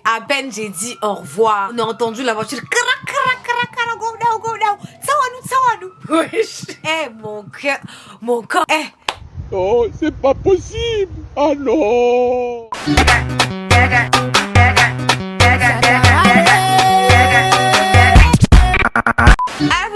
À peine j'ai dit au revoir, on a entendu la voiture. Go now. Sawanou. Wesh. Mon corps. Oh, c'est pas possible. Ah non.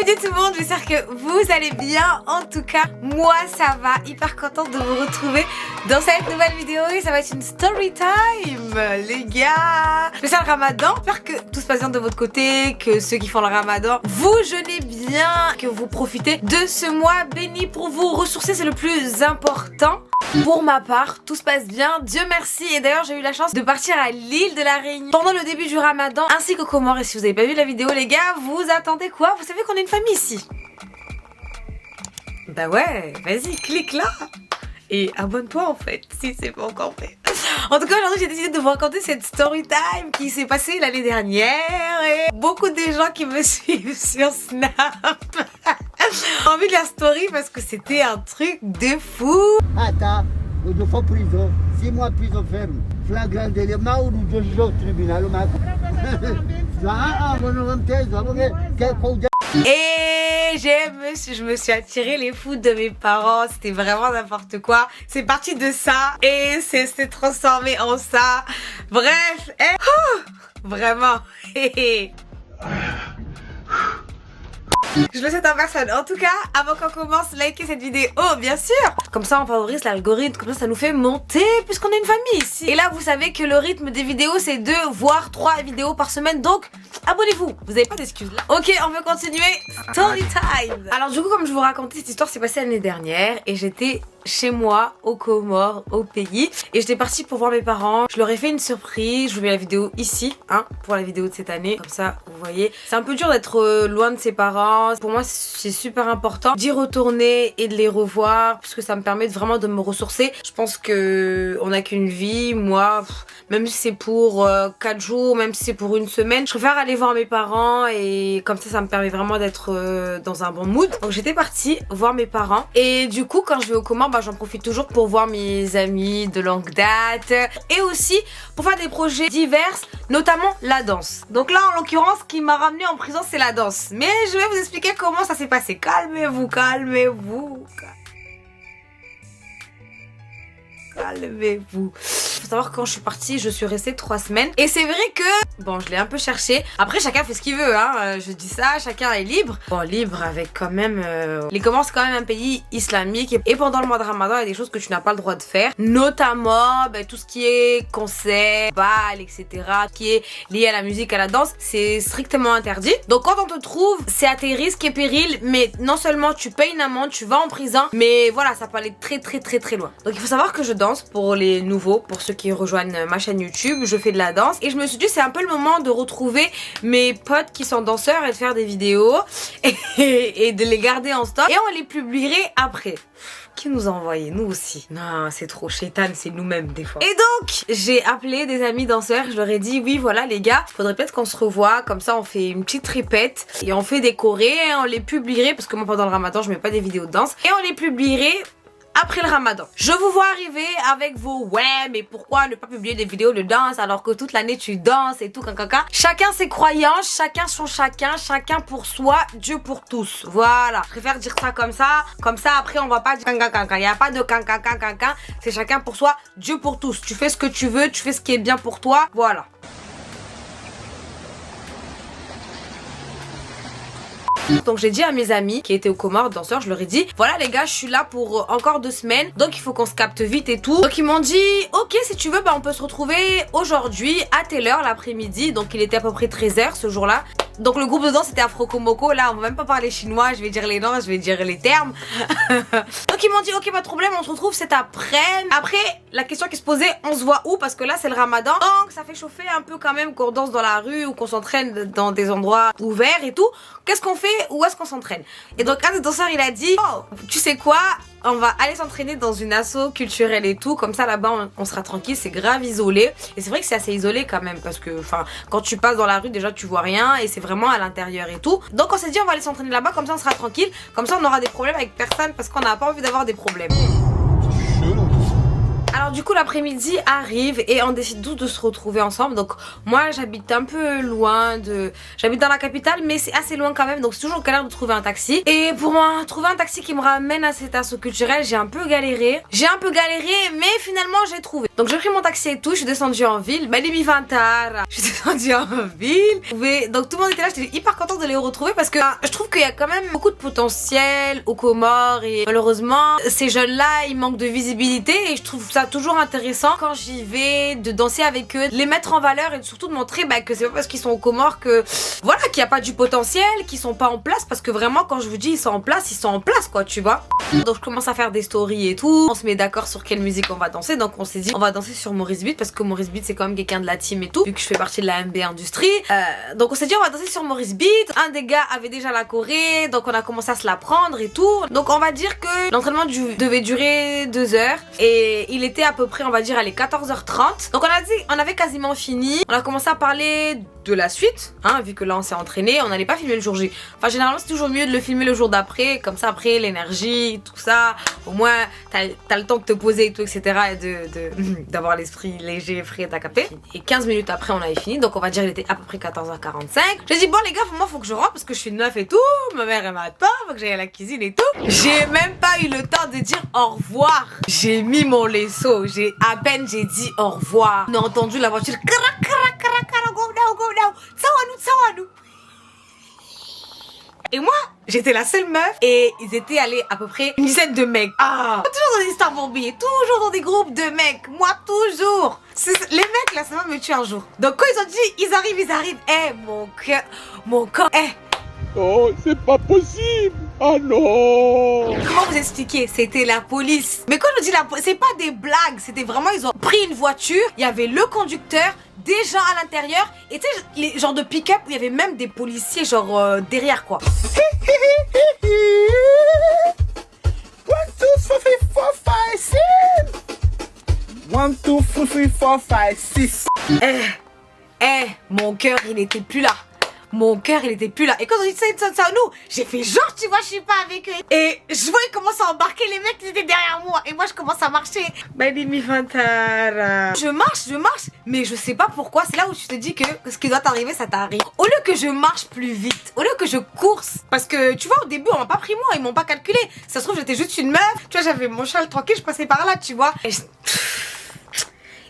Salut tout le monde, j'espère que vous allez bien. En tout cas, moi ça va, hyper contente de vous retrouver dans cette nouvelle vidéo. Et ça va être une story time, les gars. Spécial Ramadan, j'espère que tout se passe bien de votre côté, que ceux qui font le Ramadan, vous jeûnez bien, que vous profitez de ce mois béni pour vous ressourcer, c'est le plus important. Pour ma part, tout se passe bien, Dieu merci. Et d'ailleurs j'ai eu la chance de partir à l'île de la Réunion pendant le début du Ramadan, ainsi qu'aux Comores. Et si vous n'avez pas vu la vidéo les gars, vous attendez quoi? Vous savez qu'on est une famille ici. Bah ouais, vas-y, clique là et abonne-toi en fait, si c'est pas encore fait. En tout cas aujourd'hui j'ai décidé de vous raconter cette story time qui s'est passée l'année dernière. Et beaucoup de gens qui me suivent sur Snap ont envie de la story parce que c'était un truc de fou. Attends, nous faut prison, 6 mois de prison ferme, flagrant délit, mais où nous jugeons au tribunal, et je me suis attiré les foudres de mes parents. C'était vraiment n'importe quoi. C'est parti de ça et c'est transformé en ça. Bref, vraiment. Je le souhaite en personne. En tout cas, avant qu'on commence, likez cette vidéo, bien sûr. Comme ça, on favorise l'algorithme. Comme ça nous fait monter puisqu'on est une famille ici. Et là, vous savez que le rythme des vidéos, c'est 2 voire 3 vidéos par semaine. Donc, abonnez-vous. Vous n'avez pas d'excuses là. Ok, on peut continuer. Story time. Alors du coup, comme je vous racontais, cette histoire s'est passée l'année dernière et j'étais chez moi, aux Comores, au pays. Et j'étais partie pour voir mes parents. Je leur ai fait une surprise. Je vous mets la vidéo ici, hein, pour la vidéo de cette année. Comme ça, vous voyez. C'est un peu dur d'être loin de ses parents. Pour moi, c'est super important d'y retourner et de les revoir. Parce que ça me permet vraiment de me ressourcer. Je pense que on n'a qu'une vie. Moi, même si c'est pour 4 jours, même si c'est pour une semaine, je préfère aller voir mes parents. Et comme ça me permet vraiment d'être dans un bon mood. Donc j'étais partie voir mes parents. Et du coup, quand je vais aux Comores, j'en profite toujours pour voir mes amis de longue date et aussi pour faire des projets divers, notamment la danse. Donc là en l'occurrence ce qui m'a ramené en prison c'est la danse, mais je vais vous expliquer comment ça s'est passé. Calmez-vous. Faut savoir que quand je suis partie, je suis restée 3 semaines. Et c'est vrai que, bon, je l'ai un peu cherché. Après, chacun fait ce qu'il veut, hein. Je dis ça, chacun est libre. Bon, libre avec quand même... Les Comores, c'est quand même un pays islamique. Et pendant le mois de Ramadan, il y a des choses que tu n'as pas le droit de faire. Notamment, tout ce qui est concert, bal, etc. Tout qui est lié à la musique, à la danse, c'est strictement interdit. Donc quand on te trouve, c'est à tes risques et périls. Mais non seulement tu payes une amende, tu vas en prison. Mais voilà, ça peut aller très loin. Donc il faut savoir que je danse pour les nouveaux, pour ceux qui rejoignent ma chaîne YouTube, je fais de la danse et je me suis dit c'est un peu le moment de retrouver mes potes qui sont danseurs et de faire des vidéos et de les garder en stock et on les publierait après. Qui nous a envoyé? Nous aussi. Non, c'est trop chétan, c'est nous-mêmes des fois. Et donc, j'ai appelé des amis danseurs, je leur ai dit oui voilà les gars, faudrait peut-être qu'on se revoie, comme ça on fait une petite répète et on fait des chorés et on les publierait, parce que moi pendant le Ramadan je mets pas des vidéos de danse, et on les publierait après le Ramadan. Je vous vois arriver avec vos ouais mais pourquoi ne pas publier des vidéos de danse alors que toute l'année tu danses et tout caca. Chacun ses croyances, chacun son chacun pour soi, Dieu pour tous. Voilà, je préfère dire ça comme ça après on va pas dire cancan. Il n'y a pas de cancan, c'est chacun pour soi, Dieu pour tous. Tu fais ce que tu veux, tu fais ce qui est bien pour toi, voilà. Donc j'ai dit à mes amis qui étaient aux Comores danseurs, je leur ai dit voilà les gars je suis là pour encore 2 semaines, donc il faut qu'on se capte vite et tout. Donc ils m'ont dit ok si tu veux on peut se retrouver aujourd'hui à telle heure l'après-midi. Donc il était à peu près 13h ce jour là. Donc le groupe de danse c'était Afro Komoko. Là on va même pas parler chinois, je vais dire les noms, je vais dire les termes. Donc ils m'ont dit ok pas de problème, on se retrouve cet après. Après la question qui se posait, on se voit où, parce que là c'est le Ramadan, donc ça fait chauffer un peu quand même qu'on danse dans la rue ou qu'on s'entraîne dans des endroits ouverts et tout. Qu'est-ce qu'on fait? Où est-ce qu'on s'entraîne? Et donc un des danseurs il a dit oh tu sais quoi, on va aller s'entraîner dans une asso culturelle et tout, comme ça là-bas on sera tranquille, c'est grave isolé. Et c'est vrai que c'est assez isolé quand même, parce que enfin quand tu passes dans la rue déjà tu vois rien et c'est vraiment à l'intérieur et tout. Donc on s'est dit on va aller s'entraîner là-bas, comme ça on sera tranquille, comme ça on aura des problèmes avec personne, parce qu'on n'a pas envie d'avoir des problèmes. Alors du coup l'après-midi arrive et on décide tous de se retrouver ensemble. Donc moi j'habite un peu loin j'habite dans la capitale mais c'est assez loin quand même, donc c'est toujours galère de trouver un taxi. Et pour moi trouver un taxi qui me ramène à cet assaut culturel, j'ai un peu galéré mais finalement j'ai trouvé. Donc j'ai pris mon taxi et tout, je suis descendue en ville. Je suis descendue en ville. Donc tout le monde était là, j'étais hyper contente de les retrouver parce que je trouve qu'il y a quand même beaucoup de potentiel aux Comores et malheureusement ces jeunes là ils manquent de visibilité et je trouve ça toujours intéressant quand j'y vais de danser avec eux, de les mettre en valeur et surtout de montrer que c'est pas parce qu'ils sont aux Comores que voilà qu'il n'y a pas du potentiel, qu'ils sont pas en place, parce que vraiment quand je vous dis ils sont en place quoi, tu vois. Donc je commence à faire des stories et tout, on se met d'accord sur quelle musique on va danser. Donc on s'est dit on va danser sur Maurice Beat parce que Maurice Beat c'est quand même quelqu'un de la team et tout, vu que je fais partie de la MB Industrie. Donc on s'est dit on va danser sur Maurice Beat. Un des gars avait déjà la choré, donc on a commencé à se la prendre et tout. Donc on va dire que l'entraînement devait durer 2 heures et il était à peu près on va dire allez 14h30. Donc on avait quasiment fini. On a commencé à parler de la suite, hein, vu que là on s'est entraîné, on n'allait pas filmer le jour J. Enfin généralement c'est toujours mieux de le filmer le jour d'après, comme ça après l'énergie, tout ça, au moins t'as le temps de te poser et tout, etc. et d'avoir l'esprit léger, frais, t'as capté. Et 15 minutes après on avait fini, donc on va dire il était à peu près 14h45. J'ai dit bon les gars, moi faut que je rentre parce que je suis une meuf et tout, ma mère elle m'attend, faut que j'aille à la cuisine et tout. J'ai même pas eu le temps de dire au revoir. J'ai mis mon laisseau, à peine j'ai dit au revoir, on a entendu la voiture Tsawanou. Et moi, j'étais la seule meuf et ils étaient allés à peu près une dizaine de mecs. Toujours dans des stars bombées, toujours dans des groupes de mecs, moi toujours. Les mecs là, ça va me tuer un jour. Donc quand ils ont dit, ils arrivent. Mon corps, Oh, c'est pas possible. Ah non. Comment vous expliquer? C'était la police. Mais quand je dis la police, c'est pas des blagues. C'était vraiment, ils ont pris une voiture. Il y avait le conducteur, des gens à l'intérieur. Et tu sais, les genres de pick-up où il y avait même des policiers genre derrière quoi. 1, 2, 3, 4, 5, 6. Mon cœur, il était plus là. Et quand on dit ça nous, j'ai fait genre tu vois je suis pas avec eux. Et je vois ils commencent à embarquer les mecs qui étaient derrière moi. Et moi je commence à marcher. Je marche, mais je sais pas pourquoi. C'est là où tu te dis que ce qui doit t'arriver ça t'arrive. Au lieu que je marche plus vite, au lieu que je course, parce que tu vois au début on m'a pas pris moi, ils m'ont pas calculé. Ça se trouve j'étais juste une meuf. Tu vois j'avais mon châle tranquille, je passais par là tu vois.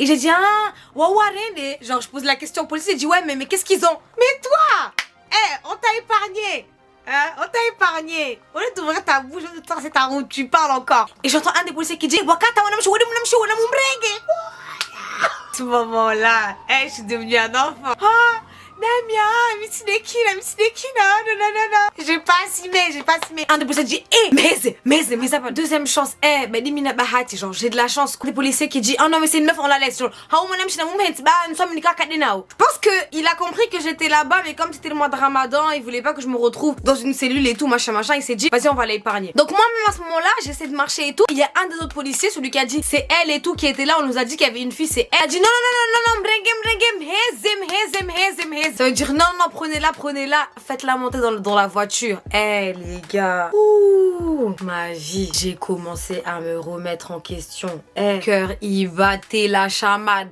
Et j'ai dit genre je pose la question au policier, j'ai dit ouais mais qu'est-ce qu'ils ont? Mais toi, on t'a épargné, hein, on t'a épargné. Au lieu d'ouvrir ta bouche, de tracer ta route, tu parles encore. Et j'entends un des policiers qui dit Wakata ce moment-là, je suis devenue un enfant. Namia, non. J'ai pas assumé. Un des policiers dit, mais ça va. Deuxième chance, genre, j'ai de la chance. Des policiers qui dit, oh non, mais c'est une meuf, on la laisse. Genre, je pense que il a compris que j'étais là-bas, mais comme c'était le mois de Ramadan, il voulait pas que je me retrouve dans une cellule et tout, machin, il s'est dit, vas-y, on va l'épargner. Donc, moi-même à ce moment-là, j'essaie de marcher et tout. Il y a un des autres policiers, celui qui a dit, c'est elle et tout, qui était là, on nous a dit qu'il y avait une fille, c'est elle. Elle a dit, non, Brengem, ça veut dire non, prenez-la, faites-la monter dans la voiture. Les gars, ma vie, j'ai commencé à me remettre en question. Cœur, il battait la chamade.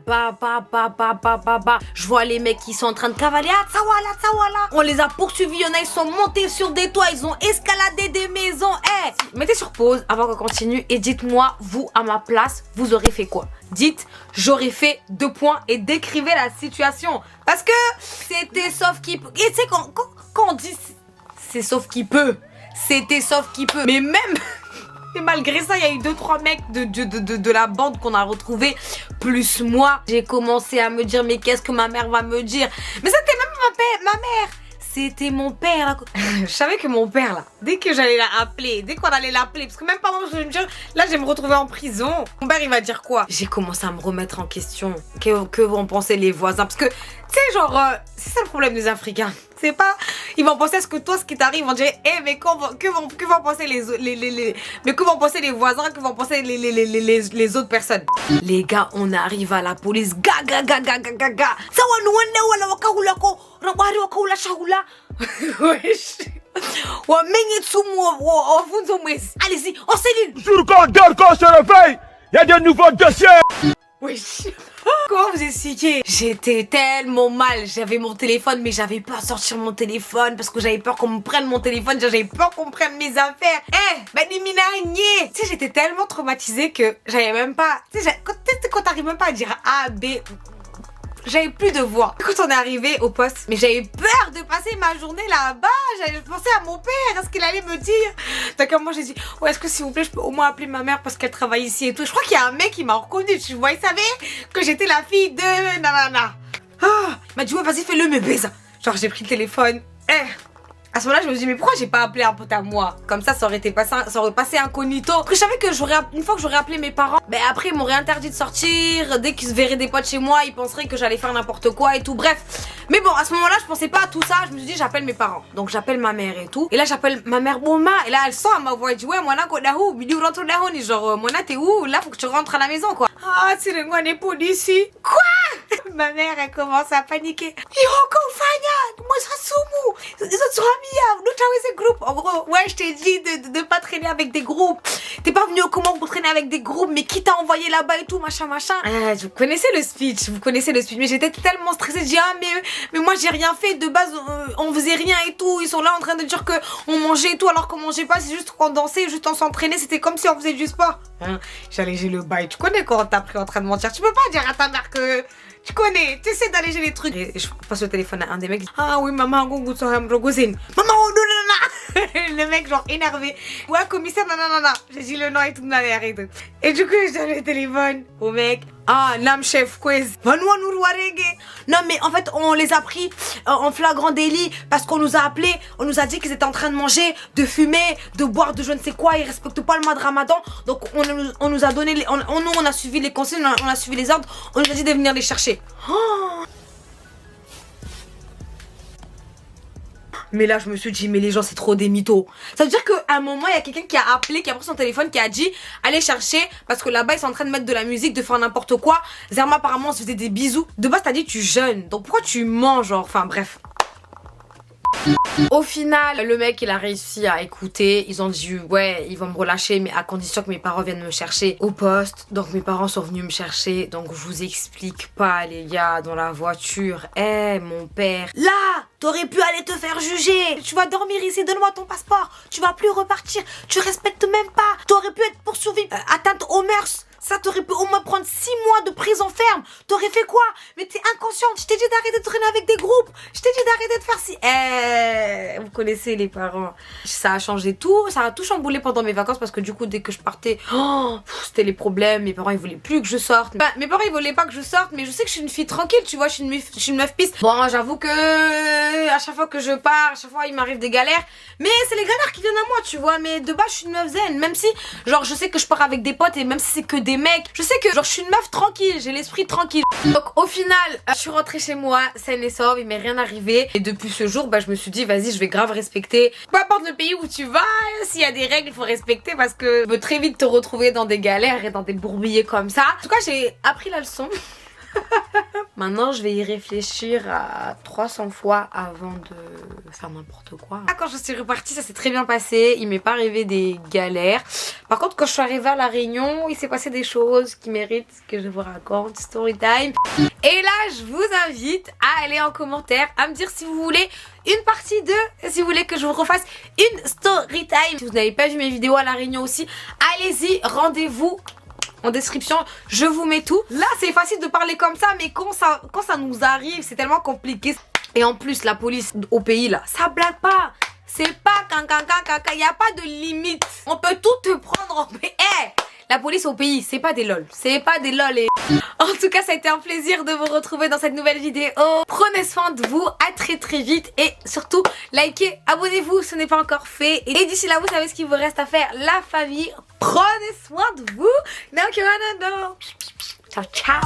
Je vois les mecs qui sont en train de cavaler. Tsawala. On les a poursuivis, y'en a, ils sont montés sur des toits, ils ont escaladé des maisons. Mettez sur pause avant qu'on continue et dites-moi, vous, à ma place, vous aurez fait quoi? Dites, j'aurais fait 2 points et décrivez la situation. Parce que c'était sauf qui peut. Et tu sais, quand on dit c'est sauf qui peut, c'était sauf qui peut. Mais même, et malgré ça, il y a eu 2-3 mecs de la bande qu'on a retrouvé, plus moi. J'ai commencé à me dire, mais qu'est-ce que ma mère va me dire? Mais c'était même ma mère. C'était mon père là. Je savais que mon père là, dès que j'allais l'appeler, dès qu'on allait l'appeler, parce que même pas moi je vais me dire, là je vais me retrouver en prison. Mon père il va dire quoi? J'ai commencé à me remettre en question. Que vont penser les voisins? Parce que, tu sais genre, c'est ça le problème des Africains. C'est pas, ils vont penser à ce que toi, ce qui t'arrive, ils vont dire, mais que vont penser mais que vont penser les voisins, que vont penser les autres personnes. Les gars, on arrive à la police, Allez-y, en cellule. Sur quand se réveille, y a de nouveaux dossiers. Oui. Comment vous expliquer? J'étais tellement mal. J'avais mon téléphone, mais j'avais peur de sortir mon téléphone parce que j'avais peur qu'on me prenne mon téléphone. J'avais peur qu'on me prenne mes affaires. Tu sais, j'étais tellement traumatisée que j'avais même pas. Tu sais, quand t'arrives même pas à dire A, B. J'avais plus de voix. Quand on est arrivé au poste, mais j'avais peur de passer ma journée là-bas. Je pensais à mon père, à ce qu'il allait me dire. D'accord, moi j'ai dit, ouais, est-ce que s'il vous plaît, je peux au moins appeler ma mère parce qu'elle travaille ici et tout. Je crois qu'il y a un mec qui m'a reconnu, tu vois, il savait que j'étais la fille de nanana. Il m'a dit, ouais, vas-y, fais-le, mais baise. Genre, j'ai pris le téléphone. À ce moment-là, je me suis dit, mais pourquoi j'ai pas appelé un pote à moi? Comme ça aurait passé incognito. Parce que je savais que une fois que j'aurais appelé mes parents, ben après, ils m'auraient interdit de sortir. Dès qu'ils se verraient des potes chez moi, ils penseraient que j'allais faire n'importe quoi et tout. Bref. Mais bon, à ce moment-là, je pensais pas à tout ça. Je me suis dit, j'appelle mes parents. Donc, j'appelle ma mère et tout. Et là, j'appelle ma mère Bouma. Et là, elle sent à ma voix. Elle dit, ouais, Mona, Kodahou, Bidou rentre là, genre, Mona, t'es où? Là, faut que tu rentres à la maison, quoi. Ah, c'est le on est pas d'ici. Quoi? Ma mère, elle commence à paniquer. Yoko, Fanya, moi, ça soumou. Ils sont amis, nous t'avons ces groupes. En gros, ouais, je t'ai dit de pas traîner avec des groupes. T'es pas venu au comment pour traîner avec des groupes, mais qui t'a envoyé là-bas et tout, machin. Vous connaissez le speech, mais j'étais tellement stressée. Je dis, mais moi, j'ai rien fait. De base, on faisait rien et tout. Ils sont là en train de dire que on mangeait et tout, alors qu'on mangeait pas. C'est juste qu'on dansait, juste on s'entraînait. C'était comme si on faisait du sport. J'allégeais le bail. Tu connais quand t'as pris en train de mentir. Tu peux pas dire à ta mère que... Tu connais, tu essaies d'alléger les trucs. Et je passe le téléphone à un des mecs. Ah oui, maman, maman, le mec, genre énervé. Ouais, commissaire, nanana. J'ai dit le nom et tout de ma mère et tout. Et du coup, je donne le téléphone au mec. Ah, Nam Chef Quiz. Non, mais en fait, on les a pris en flagrant délit parce qu'on nous a appelés. On nous a dit qu'ils étaient en train de manger, de fumer, de boire, de je ne sais quoi. Ils respectent pas le mois de Ramadan. Donc, on nous a donné. On a suivi les conseils, on a suivi les ordres. On nous a dit de venir les chercher. Oh. Mais là, je me suis dit, mais les gens, c'est trop des mythos. Ça veut dire qu'à un moment, il y a quelqu'un qui a appelé, qui a pris son téléphone, qui a dit, allez chercher, parce que là-bas, ils sont en train de mettre de la musique, de faire n'importe quoi. Zerma, apparemment, se faisait des bisous. De base, t'as dit, tu jeûnes. Donc pourquoi tu mens, genre, enfin, bref. Au final, le mec il a réussi à écouter. Ils ont dit ouais, ils vont me relâcher, mais à condition que mes parents viennent me chercher au poste. Donc mes parents sont venus me chercher. Donc je vous explique pas les gars, dans la voiture. Mon père, là, t'aurais pu aller te faire juger. Tu vas dormir ici, donne-moi ton passeport. Tu vas plus repartir, tu respectes même pas. T'aurais pu être poursuivi, atteinte aux mœurs. Ça t'aurait pu au moins prendre 6 mois de prison ferme. T'aurais fait quoi? Mais t'es inconsciente. Je t'ai dit d'arrêter de traîner avec des groupes. Je t'ai dit d'arrêter de faire ci. Vous connaissez les parents. Ça a changé tout. Ça a tout chamboulé pendant mes vacances parce que du coup, dès que je partais, c'était les problèmes. Mes parents, ils voulaient plus que je sorte. Bah, mes parents, ils voulaient pas que je sorte. Mais je sais que je suis une fille tranquille, tu vois. Je suis une meuf piste. Bon, j'avoue que à chaque fois que je pars, à chaque fois, il m'arrive des galères. Mais c'est les galères qui viennent à moi, tu vois. Mais de base, je suis une meuf zen. Même si, genre, je sais que je pars avec des potes et même si c'est que des mecs, je sais que genre je suis une meuf tranquille, j'ai l'esprit tranquille. Donc au final, je suis rentrée chez moi saine et sauve, il m'est rien arrivé. Et depuis ce jour, bah je me suis dit vas-y, je vais grave respecter. Peu importe le pays où tu vas, s'il y a des règles, il faut respecter parce que tu peux très vite te retrouver dans des galères et dans des bourbiers comme ça. En tout cas, j'ai appris la leçon. Maintenant, je vais y réfléchir à 300 fois avant de faire n'importe quoi. Quand je suis repartie, ça s'est très bien passé. Il m'est pas arrivé des galères. Par contre, quand je suis arrivée à La Réunion, il s'est passé des choses qui méritent que je vous raconte. Story time. Et là, je vous invite à aller en commentaire, à me dire si vous voulez une partie 2, si vous voulez que je vous refasse une story time. Si vous n'avez pas vu mes vidéos à La Réunion aussi, allez-y, rendez-vous en description, je vous mets tout. Là, c'est facile de parler comme ça, mais quand ça nous arrive, c'est tellement compliqué. Et en plus, la police au pays, là, ça blague pas. C'est pas caca, il n'y a pas de limite. On peut tout te prendre en paix. La police au pays, c'est pas des lol. C'est pas des lol. Et... En tout cas, ça a été un plaisir de vous retrouver dans cette nouvelle vidéo. Prenez soin de vous, à très très vite. Et surtout, likez, abonnez-vous, ce n'est pas encore fait. Et d'ici là, vous savez ce qu'il vous reste à faire. La famille, prenez soin de vous. Now you wanna know. Ciao, ciao.